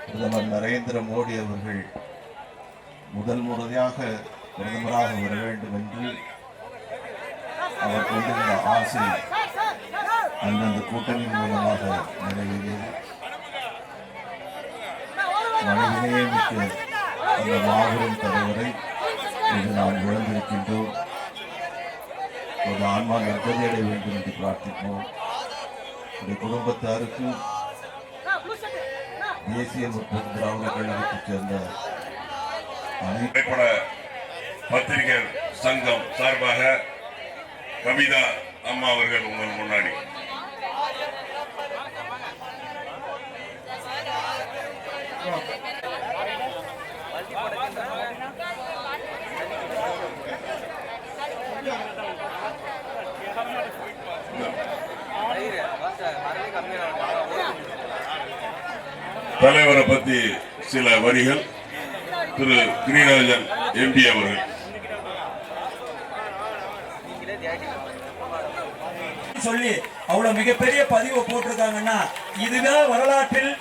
பிரதமர் நரேந்திர மோடி அவர்கள் முதல் முறையாக பிரதமராக வர வேண்டும் என்று அவர் கொண்டிருந்த ஆசை அந்தந்த கூட்டணியின் மூலமாக நிறைவேறியது. மனிதநேய மிக்க அந்த மாபெரும் தலைவரை இன்று நாம் இழந்திருக்கின்றோம். ஒரு ஆன்மா நற்கதியடைய வேண்டும் என்று பிரார்த்திப்போம். இந்த குடும்பத்தாருக்கு தேசிய முற்போக்கு திராவிட கழகத்தைச் சேர்ந்த திரைப்பட பத்திரிகை சங்கம் சார்பாக கவிதா அம்மா அவர்கள் உங்கள் முன்னாடி தலைவரை பத்தி சில வரிகள் திரு கிரிராஜன் எம்பி அவர்கள். சொல்லி அவ்வளவு மிகப்பெரிய பதிவை போட்டிருக்காங்கன்னா இதுதான் வரலாற்றில்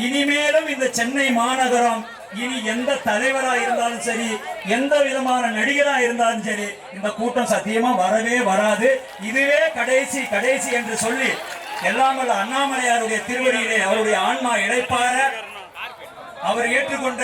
இனிமேலும் இந்த சென்னை மாநகரம் இனி எந்த தலைவரா இருந்தாலும் சரி, எந்த விதமான நடிகரா இருந்தாலும் சரி, இந்த கூட்டம் சத்தியமா வரவே வராது. இதுவே கடைசி கடைசி என்று சொல்லி எல்லாமல்ல அண்ணாமலையாருடைய திருவடியிலே அவருடைய ஆன்மா இழைப்பார அவர் ஏற்றுக்கொண்ட